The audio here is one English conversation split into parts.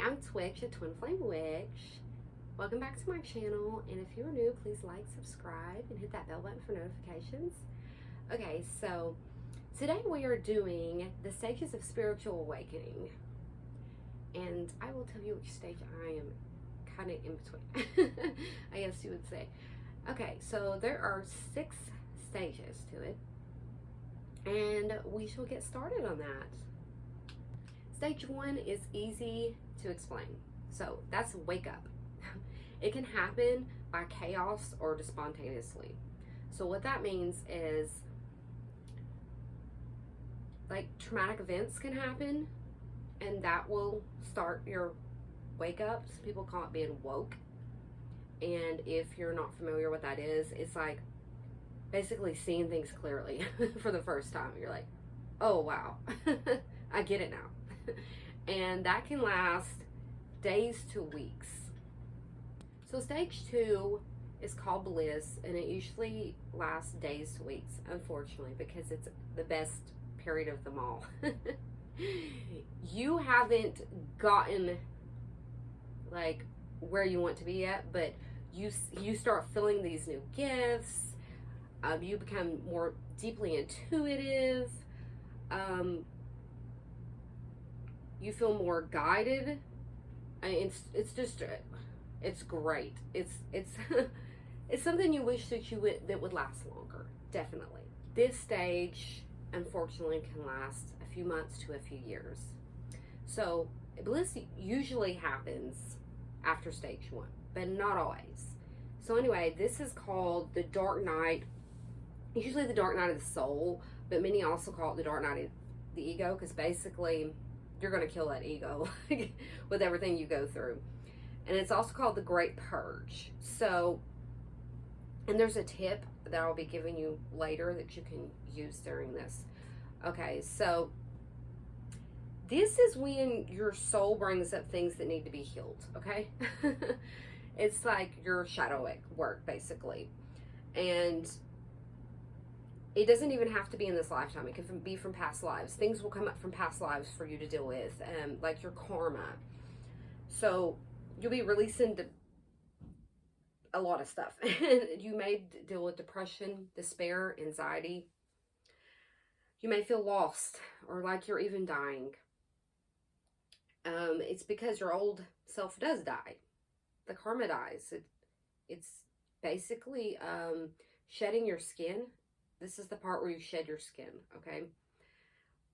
I'm Twitch, a Twin Flame Witch. Welcome back to my channel, and if you're new, please like, subscribe, and hit that bell button for notifications. Okay, so today we are doing the stages of spiritual awakening, and I will tell you which stage I am kind of in between, I guess you would say. Okay, so there are 6 stages to it, and we shall get started on that. Stage 1 is easy to explain. So that's wake up. It can happen by chaos or just spontaneously. So what that means is, like, traumatic events can happen and that will start your wake up. Some people call it being woke. And if you're not familiar what that is, it's like basically seeing things clearly for the first time. You're like, oh wow, I get it now. And that can last days to weeks. So stage 2 is called Bliss, and it usually lasts days to weeks, unfortunately, because it's the best period of them all. You haven't gotten like where you want to be yet, but you start feeling these new gifts. You become more deeply intuitive. You feel more guided. It's just, it's great. It's it's something you wish that that would last longer. Definitely. This stage, unfortunately, can last a few months to a few years. So Bliss usually happens after stage 1, but not always. So anyway, this is called the dark night. Usually the dark night of the soul, but many also call it the dark night of the ego, because basically you're going to kill that ego with everything you go through. And it's also called the Great Purge. So, and there's a tip that I'll be giving you later that you can use during this. Okay, so this is when your soul brings up things that need to be healed, okay? It's like your shadow work, basically. And it doesn't even have to be in this lifetime. It can be from past lives. Things will come up from past lives for you to deal with, like your karma. So you'll be releasing a lot of stuff. You may deal with depression, despair, anxiety. You may feel lost or like you're even dying. It's because your old self does die. The karma dies. It's basically shedding your skin. This is the part where you shed your skin, okay?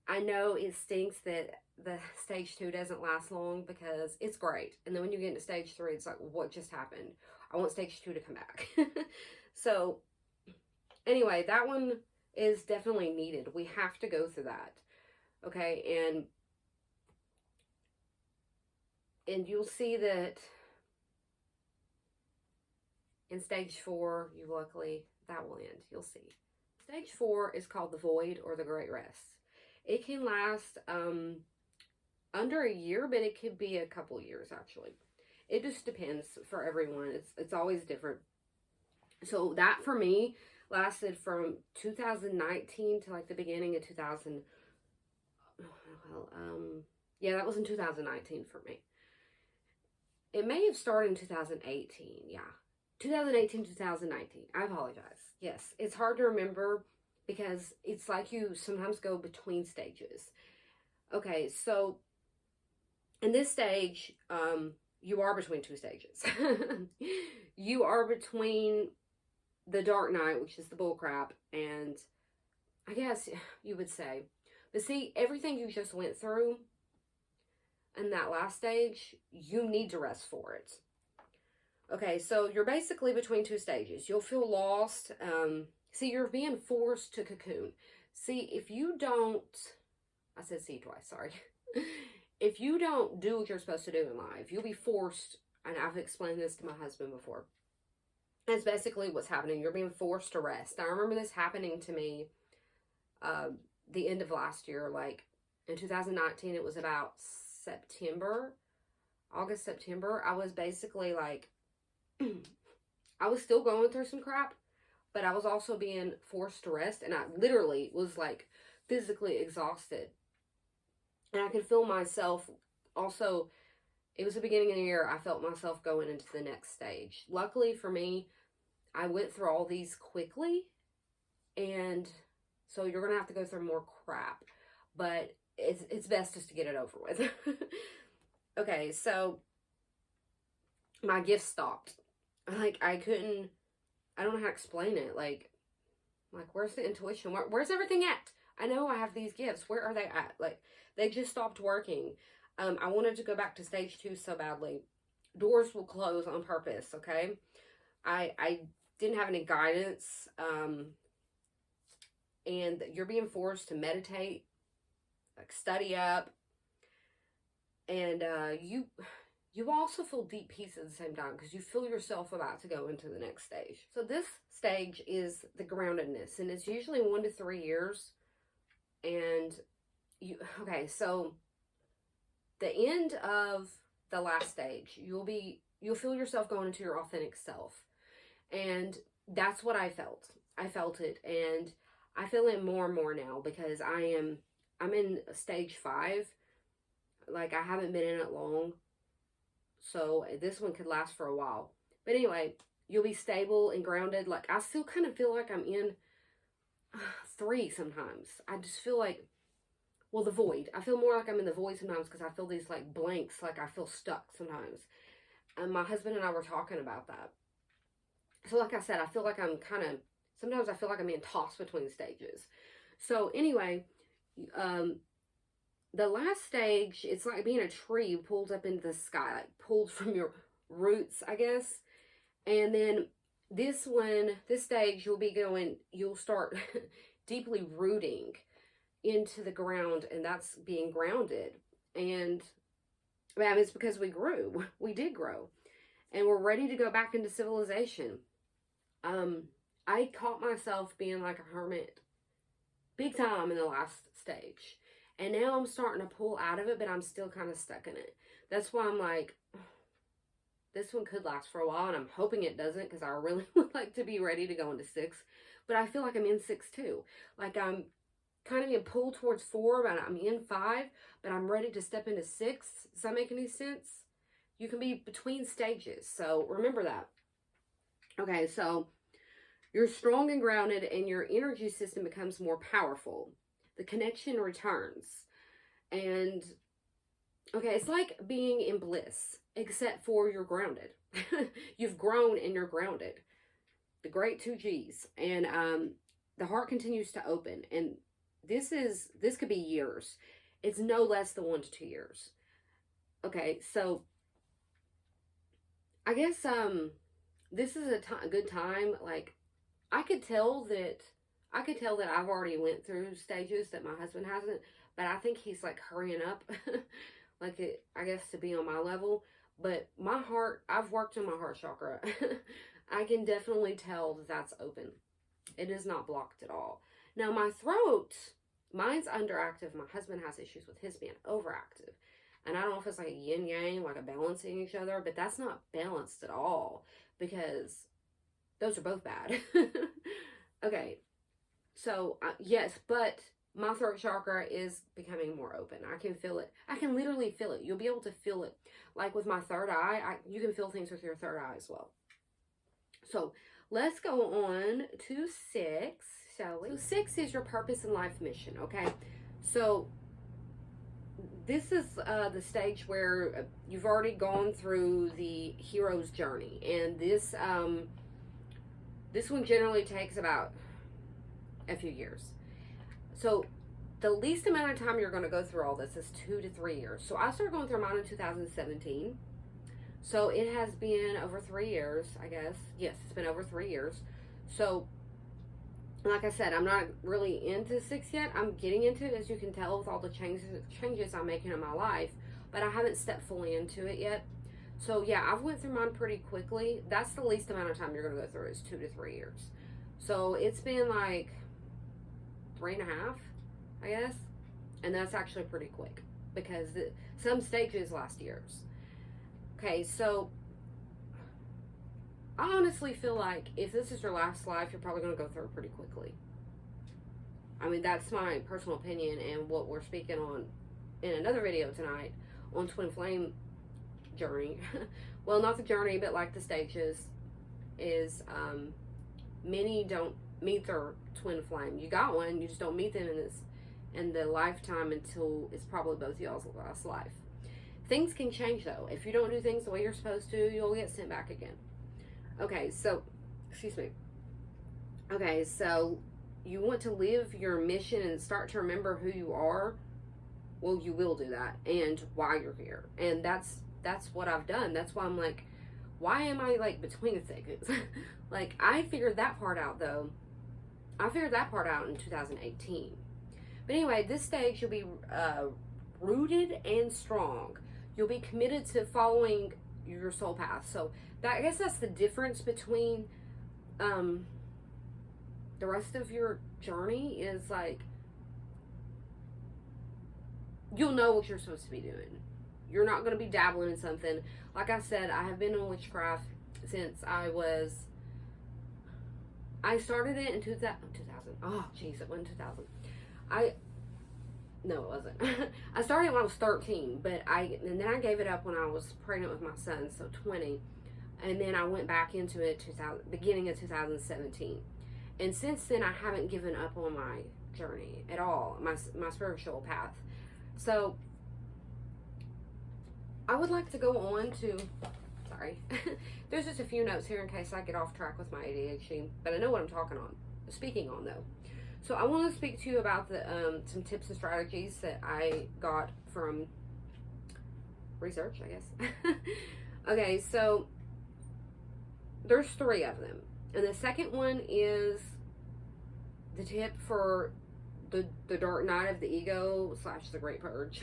I know it stinks that the stage 2 doesn't last long because it's great. And then when you get into stage 3, it's like, what just happened? I want stage 2 to come back. So anyway, that one is definitely needed. We have to go through that, okay? And you'll see that in stage 4, that will end. You'll see. Stage 4 is called the Void or the Great Rest. It can last under a year, but it could be a couple years, actually. It just depends for everyone. It's always different. So that, for me, lasted from 2019 to like the beginning of 2000. Yeah, that was in 2019 for me. It may have started in 2018, yeah. 2018, 2019. I apologize. Yes, it's hard to remember because it's like you sometimes go between stages. Okay, so in this stage, you are between 2 stages. You are between the dark night, which is the bullcrap, and I guess you would say. But see, everything you just went through in that last stage, you need to rest for it. Okay, so you're basically between 2 stages. You'll feel lost. See, you're being forced to cocoon. See, if you don't, I said see twice, sorry. If you don't do what you're supposed to do in life, you'll be forced, and I've explained this to my husband before. That's basically what's happening. You're being forced to rest. I remember this happening to me the end of last year. Like, in 2019, it was about August, September. I was basically like, I was still going through some crap, but I was also being forced to rest, and I literally was like physically exhausted. And I could feel myself also it was the beginning of the year, I felt myself going into the next stage. Luckily for me, I went through all these quickly, and so you're going to have to go through more crap, but it's best just to get it over with. Okay, so my gifts stopped. Like, I don't know how to explain it. Like where's the intuition? Where's everything at? I know I have these gifts. Where are they at? Like, they just stopped working. I wanted to go back to stage 2 so badly. Doors will close on purpose, okay? I didn't have any guidance, and you're being forced to meditate, like study up, and you also feel deep peace at the same time because you feel yourself about to go into the next stage. So this stage is the groundedness, and it's usually 1 to 3 years. And okay, so the end of the last stage, you'll feel yourself going into your authentic self. And that's what I felt. I felt it, and I feel it more and more now because I'm in stage 5. Like, I haven't been in it long, so this one could last for a while. But anyway, you'll be stable and grounded. Like, I still kind of feel like I'm in 3 sometimes. I just feel like, well, the void. I feel more like I'm in the void sometimes because I feel these, like, blanks. Like, I feel stuck sometimes. And my husband and I were talking about that. So, like I said, I feel like I'm sometimes I feel like I'm being tossed between stages. So, anyway, the last stage, it's like being a tree pulled up into the sky, like pulled from your roots, I guess. And then this stage, you'll start deeply rooting into the ground, and that's being grounded. And I mean, it's because we did grow, and we're ready to go back into civilization. I caught myself being like a hermit big time in the last stage. And now I'm starting to pull out of it, but I'm still kind of stuck in it. That's why I'm like, this one could last for a while, and I'm hoping it doesn't because I really would like to be ready to go into 6. But I feel like I'm in 6 too. Like, I'm kind of being pulled towards 4, but I'm in 5, but I'm ready to step into 6. Does that make any sense? You can be between stages, so remember that. Okay, so you're strong and grounded, and your energy system becomes more powerful. The connection returns. And, okay, it's like being in bliss, except for you're grounded. You've grown and you're grounded. The great 2 G's. And the heart continues to open. And this could be years. It's no less than 1 to 2 years. Okay, so I guess this is a good time. Like, I could tell that I've already went through stages that my husband hasn't, but I think he's like hurrying up, like I guess to be on my level. But my heart, I've worked on my heart chakra. I can definitely tell that that's open. It is not blocked at all. Now my throat, mine's underactive. My husband has issues with his being overactive. And I don't know if it's like a yin yang, like a balancing each other, but that's not balanced at all because those are both bad. Okay. So, yes, but my throat chakra is becoming more open. I can feel it. I can literally feel it. You'll be able to feel it. Like with my third eye, you can feel things with your third eye as well. So, let's go on to 6, shall we? So, 6 is your purpose in life mission, okay? So, this is the stage where you've already gone through the hero's journey. And this one generally takes about a few years. So the least amount of time you're going to go through all this is 2 to 3 years. So I started going through mine in 2017. So it has been over 3 years, I guess. Yes, it's been over 3 years. So like I said, I'm not really into 6 yet. I'm getting into it, as you can tell, with all the changes I'm making in my life. But I haven't stepped fully into it yet. So yeah, I've went through mine pretty quickly. That's the least amount of time you're going to go through is 2 to 3 years. So it's been like 3.5, I guess. And that's actually pretty quick because some stages last years. Okay, so I honestly feel like if this is your last life, you're probably going to go through it pretty quickly. I mean, that's my personal opinion and what we're speaking on in another video tonight on Twin Flame. journey, well, not the journey, but like the stages, is many don't meet their twin flame. You got one, you just don't meet them in the lifetime until it's probably both y'all's last life. Things can change though. If you don't do things the way you're supposed to, you'll get sent back again. Okay, so, excuse me. Okay, so you want to live your mission and start to remember who you are. Well, you will do that, and why you're here. And that's what I've done. That's why I'm like, why am I like between the things? Like, I figured that part out though. I figured that part out in 2018. But anyway, this stage you'll be rooted and strong. You'll be committed to following your soul path. So I guess that's the difference between the rest of your journey is like, you'll know what you're supposed to be doing. You're not going to be dabbling in something. Like I said, I have been in witchcraft since I started it in 2000. Oh, jeez, it wasn't 2000. No, it wasn't. I started when I was 13, and then I gave it up when I was pregnant with my son, so 20. And then I went back into it beginning of 2017. And since then, I haven't given up on my journey at all, my spiritual path. So, I would like to go on to, sorry, there's just a few notes here in case I get off track with my ADHD, but I know what I'm speaking on though. So I want to speak to you about some tips and strategies that I got from research, I guess. Okay, so there's 3 of them. And the second one is the tip for the dark night of the ego / the great purge.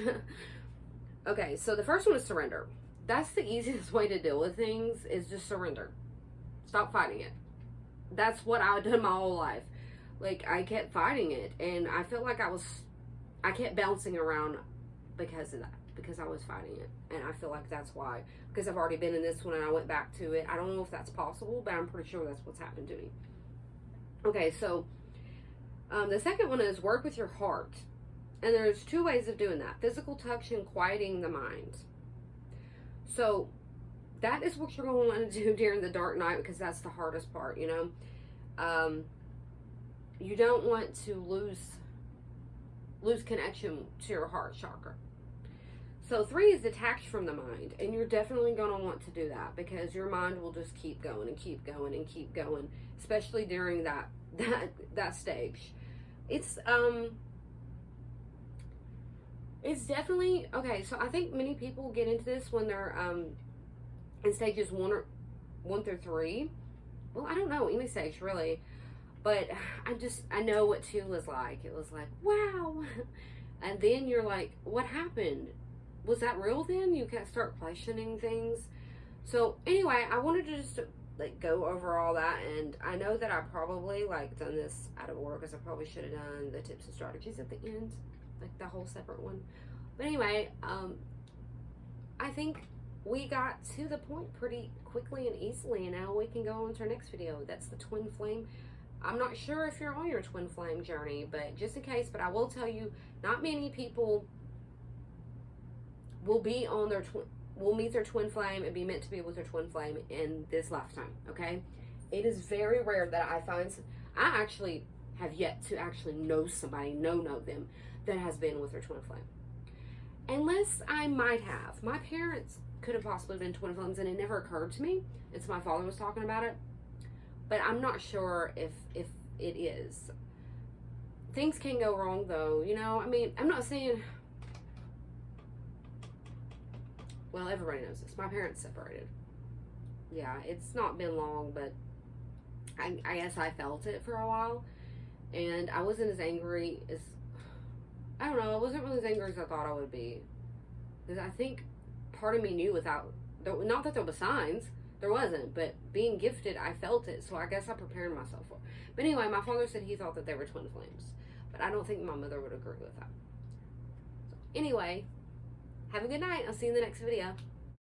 Okay, so the first one is surrender. That's the easiest way to deal with things, is just surrender. Stop fighting it. That's what I've done my whole life. Like, I kept fighting it, and I felt like I kept bouncing around because of that, because I was fighting it. And I feel like that's why, because I've already been in this one and I went back to it. I don't know if that's possible, but I'm pretty sure that's what's happened to me. Okay, so the second one is work with your heart. And there's 2 ways of doing that: physical touch and quieting the mind. So that is what you're going to want to do during the dark night, because that's the hardest part, you know. You don't want to lose connection to your heart chakra. So 3 is detached from the mind, and you're definitely going to want to do that, because your mind will just keep going and keep going and keep going, especially during that stage. It's definitely, okay, so I think many people get into this when they're in stages 1 through 3. Well, I don't know, any stage really. But I know what 2 was like. It was like, wow. And then you're like, what happened? Was that real then? You can't start questioning things. So anyway, I wanted to just like go over all that. And I know that I probably like done this out of order, because I probably should have done the tips and strategies at the end, like the whole separate one. But anyway, I think we got to the point pretty quickly and easily, and now we can go on to our next video. That's the twin flame. I'm not sure if you're on your twin flame journey, but just in case, but I will tell you, not many people will be on will meet their twin flame and be meant to be with their twin flame in this lifetime, okay? It is very rare that I actually have yet to actually know somebody, know them, that has been with their twin flame. Unless I might have. My parents could have possibly been twin flames, and it never occurred to me. It's my father was talking about it. But I'm not sure if it is. Things can go wrong though, you know. I mean, I'm not saying, well, everybody knows this. My parents separated. Yeah, it's not been long, but I guess I felt it for a while. And I wasn't as angry as, I don't know, I wasn't really as angry as I thought I would be. Because I think part of me knew not that there were signs. There wasn't, but being gifted, I felt it, so I guess I prepared myself for it. But anyway, my father said he thought that they were twin flames, but I don't think my mother would agree with that. So anyway, have a good night. I'll see you in the next video.